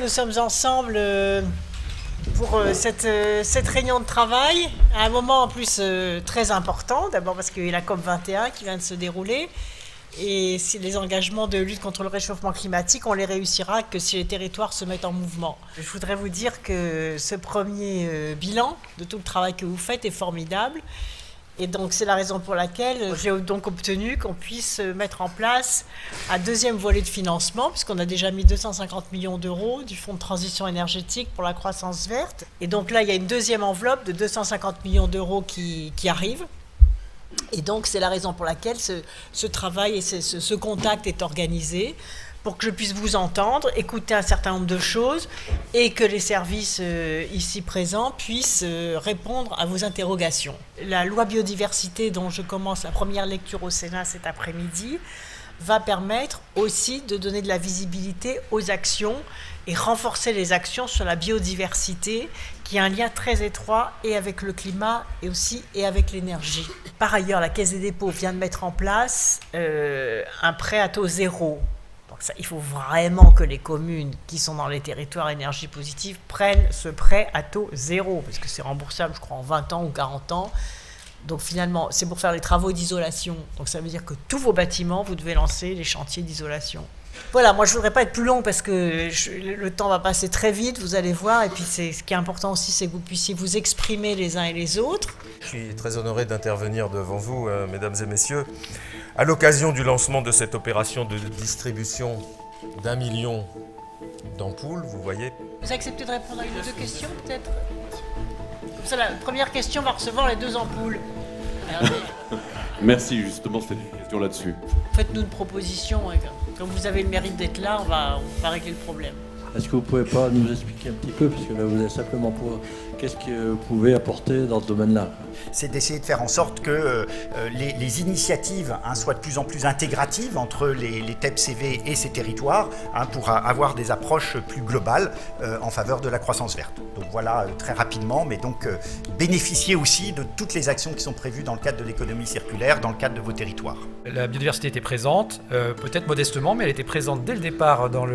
Nous sommes ensemble pour cette réunion de travail, à un moment en plus très important, d'abord parce qu'il y a eu la COP21 qui vient de se dérouler, et si les engagements de lutte contre le réchauffement climatique, on les réussira que si les territoires se mettent en mouvement. Je voudrais vous dire que ce premier bilan de tout le travail que vous faites est formidable. Et donc c'est la raison pour laquelle j'ai donc obtenu qu'on puisse mettre en place un deuxième volet de financement, puisqu'on a déjà mis 250 millions d'euros du Fonds de transition énergétique pour la croissance verte. Et donc là, il y a une deuxième enveloppe de 250 millions d'euros qui arrive. Et donc c'est la raison pour laquelle ce travail et ce contact est organisé, pour que je puisse vous entendre, écouter un certain nombre de choses et que les services ici présents puissent répondre à vos interrogations. La loi biodiversité dont je commence la première lecture au Sénat cet après-midi va permettre aussi de donner de la visibilité aux actions et renforcer les actions sur la biodiversité qui a un lien très étroit et avec le climat et avec l'énergie. Par ailleurs, la Caisse des dépôts vient de mettre en place un prêt à taux zéro. Donc ça, il faut vraiment que les communes qui sont dans les territoires énergie positive prennent ce prêt à taux zéro, parce que c'est remboursable, je crois, en 20 ans ou 40 ans. Donc finalement, c'est pour faire les travaux d'isolation. Donc ça veut dire que tous vos bâtiments, vous devez lancer les chantiers d'isolation. Voilà, moi je ne voudrais pas être plus long parce que le temps va passer très vite, vous allez voir. Et puis ce qui est important aussi, c'est que vous puissiez vous exprimer les uns et les autres. Je suis très honoré d'intervenir devant vous, mesdames et messieurs, à l'occasion du lancement de cette opération de distribution d'1 million d'ampoules, vous voyez. Vous acceptez de répondre à une ou deux questions, peut-être ? Comme ça, la première question va recevoir les 2 ampoules. Alors, Merci, justement, c'était une question là-dessus. faites-nous une proposition, et comme vous avez le mérite d'être là, on va régler le problème. Est-ce que vous pouvez pas nous expliquer un petit peu, parce que là vous êtes simplement pour qu'est-ce que vous pouvez apporter dans ce domaine-là? C'est d'essayer de faire en sorte que les initiatives soient de plus en plus intégratives entre les TEPCV et ces territoires pour avoir des approches plus globales en faveur de la croissance verte. Donc voilà très rapidement, mais donc bénéficier aussi de toutes les actions qui sont prévues dans le cadre de l'économie circulaire, dans le cadre de vos territoires. La biodiversité était présente, peut-être modestement, mais elle était présente dès le départ dans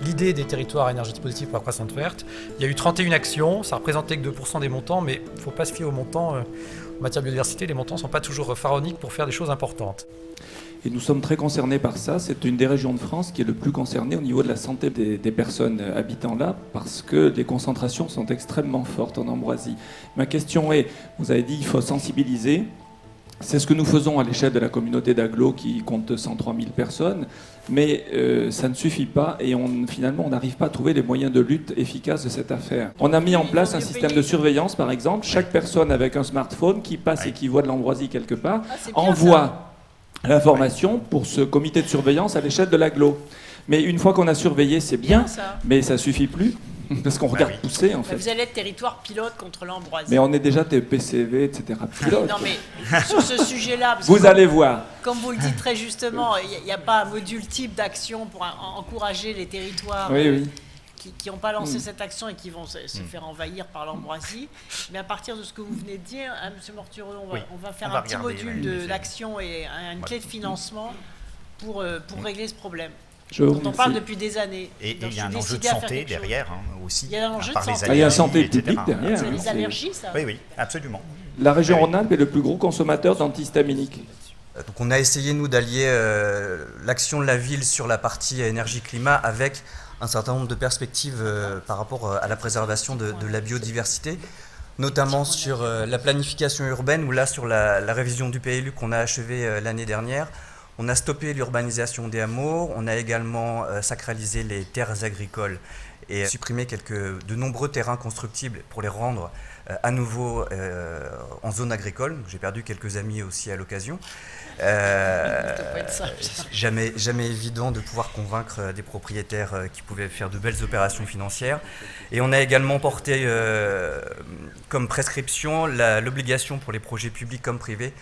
l'idée des territoires à énergie positive pour la croissance verte. Il y a eu 31 actions, ça représentait que 2% des montants, mais il ne faut pas se fier aux montants. En matière de biodiversité, les montants ne sont pas toujours pharaoniques pour faire des choses importantes. Et nous sommes très concernés par ça. C'est une des régions de France qui est le plus concernée au niveau de la santé des personnes habitant là, parce que les concentrations sont extrêmement fortes en Ambroisie. Ma question est, vous avez dit qu'il faut sensibiliser. C'est ce que nous faisons à l'échelle de la communauté d'Aglo qui compte 103 000 personnes, mais ça ne suffit pas et finalement on n'arrive pas à trouver les moyens de lutte efficaces de cette affaire. On a mis en place un système de surveillance par exemple. Chaque personne avec un smartphone qui passe et qui voit de l'ambroisie quelque part envoie l'information pour ce comité de surveillance à l'échelle de l'Aglo. Mais une fois qu'on a surveillé, c'est bien, mais ça ne suffit plus. Parce qu'on regarde pousser, en fait. Vous allez être territoire pilote contre l'ambroisie. Mais on est déjà TPCV, etc. pilote. Non, mais sur ce sujet-là... Vous allez voir. Comme vous le dites très justement, il n'y a pas un module type d'action pour encourager les territoires qui n'ont pas lancé cette action et qui vont se faire envahir par l'ambroisie. Mais à partir de ce que vous venez de dire, M. Mortureux, on va faire un petit module d'action et une clé de financement pour régler ce problème. Dont on parle depuis des années. Et il y a un enjeu de santé derrière aussi. Il y a un enjeu de santé. Il y a une santé publique derrière. C'est les allergies, ça. Oui, absolument. La région Rhône-Alpes est le plus gros consommateur d'antihistaminiques. Donc on a essayé, nous, d'allier l'action de la ville sur la partie énergie-climat avec un certain nombre de perspectives par rapport à la préservation de la biodiversité, notamment sur la planification urbaine, ou là, sur la révision du PLU qu'on a achevé l'année dernière. On a stoppé l'urbanisation des hameaux, on a également sacralisé les terres agricoles et supprimé de nombreux terrains constructibles pour les rendre à nouveau en zone agricole. J'ai perdu quelques amis aussi à l'occasion. Jamais évident de pouvoir convaincre des propriétaires qui pouvaient faire de belles opérations financières. Et on a également porté comme prescription l'obligation pour les projets publics comme privés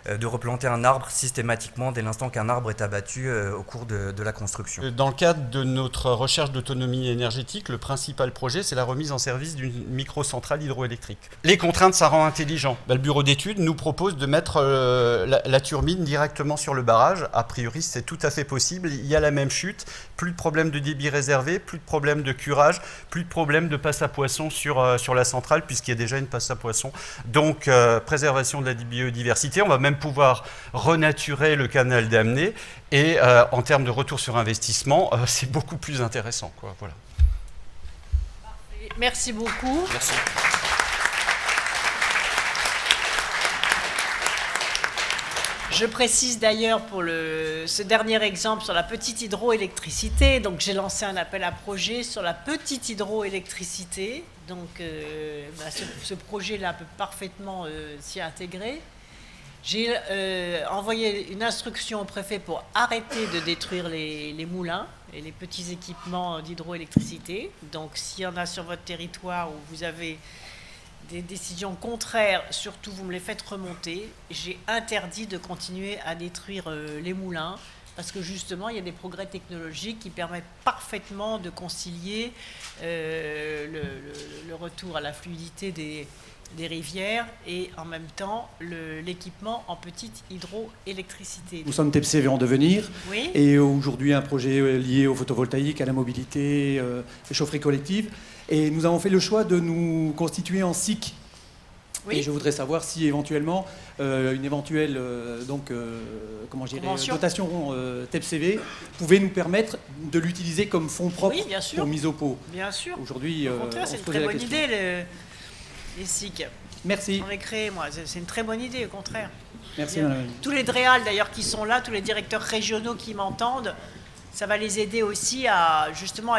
de replanter un arbre systématiquement dès l'instant qu'un arbre est abattu au cours de la construction. Dans le cadre de notre recherche d'autonomie énergétique, le principal projet, c'est la remise en service d'une microcentrale hydroélectrique. Les contraintes, ça rend intelligent. Le bureau d'études nous propose de mettre la turbine directement sur le barrage. A priori, c'est tout à fait possible. Il y a la même chute, plus de problème de débit réservé, plus de problème de curage, plus de problème de passe à poisson sur la centrale, puisqu'il y a déjà une passe à poisson. Donc, préservation de la biodiversité. On va même pouvoir renaturer le canal d'Amnée. Et en termes de retour sur investissement, c'est beaucoup plus intéressant, quoi. Voilà. Merci beaucoup. Merci. Je précise d'ailleurs pour ce dernier exemple sur la petite hydroélectricité, donc j'ai lancé un appel à projet sur la petite hydroélectricité, donc ce projet-là peut parfaitement s'y intégrer. J'ai envoyé une instruction au préfet pour arrêter de détruire les moulins et les petits équipements d'hydroélectricité. Donc s'il y en a sur votre territoire où vous avez des décisions contraires, surtout vous me les faites remonter. J'ai interdit de continuer à détruire les moulins parce que justement il y a des progrès technologiques qui permettent parfaitement de concilier le retour à la fluidité des rivières et en même temps l'équipement en petite hydroélectricité. Nous sommes TEPCV en devenir, oui. Et aujourd'hui un projet lié au photovoltaïque, à la mobilité, les chaufferies collectives. Et nous avons fait le choix de nous constituer en SIC. Oui. Et je voudrais savoir si éventuellement une éventuelle dotation TEPCV pouvait nous permettre de l'utiliser comme fonds propres pour mise au pot. Bien sûr. Aujourd'hui, au contraire, c'est une très bonne idée, les SIC. Merci. On les crée, moi. C'est une très bonne idée, au contraire. Merci, madame. Tous les DREAL, d'ailleurs, qui sont là, tous les directeurs régionaux qui m'entendent, ça va les aider aussi à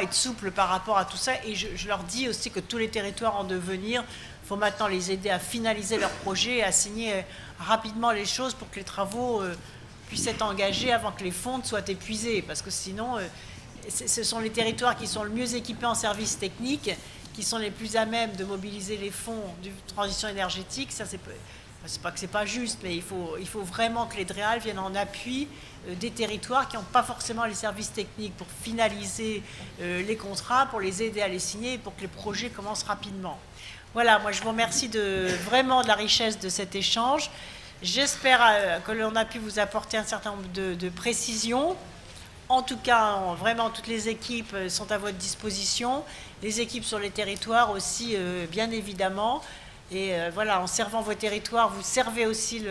être souples par rapport à tout ça. Et je leur dis aussi que tous les territoires en devenir, il faut maintenant les aider à finaliser leurs projets et à signer rapidement les choses pour que les travaux puissent être engagés avant que les fonds soient épuisés. Parce que sinon, ce sont les territoires qui sont le mieux équipés en services techniques, qui sont les plus à même de mobiliser les fonds de transition énergétique. Ça, c'est pas que c'est pas juste, mais il faut vraiment que les DREAL viennent en appui des territoires qui n'ont pas forcément les services techniques pour finaliser les contrats, pour les aider à les signer et pour que les projets commencent rapidement. Voilà, moi je vous remercie vraiment de la richesse de cet échange. J'espère que l'on a pu vous apporter un certain nombre de précisions. En tout cas, vraiment, toutes les équipes sont à votre disposition. Les équipes sur les territoires aussi, bien évidemment. Et voilà, en servant vos territoires, vous servez aussi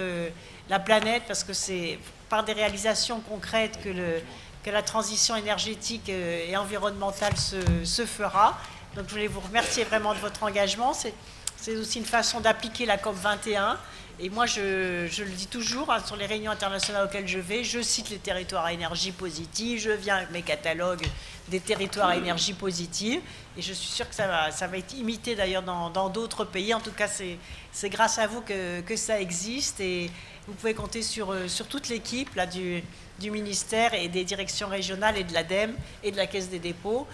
la planète parce que c'est par des réalisations concrètes que la transition énergétique et environnementale se fera. Donc je voulais vous remercier vraiment de votre engagement. C'est aussi une façon d'appliquer la COP21. Et moi, je le dis toujours, sur les réunions internationales auxquelles je vais, je cite les territoires à énergie positive, je viens avec mes catalogues des territoires à énergie positive, et je suis sûre que ça va être imité d'ailleurs dans d'autres pays. En tout cas, c'est grâce à vous que ça existe, et vous pouvez compter sur toute l'équipe là, du ministère et des directions régionales et de l'ADEME et de la Caisse des dépôts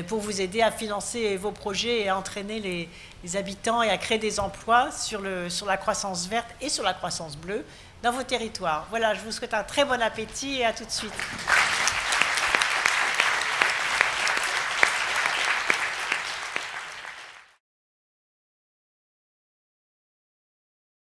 pour vous aider à financer vos projets et à entraîner les habitants et à créer des emplois sur la croissance verte et sur la croissance bleue dans vos territoires. Voilà, je vous souhaite un très bon appétit et à tout de suite.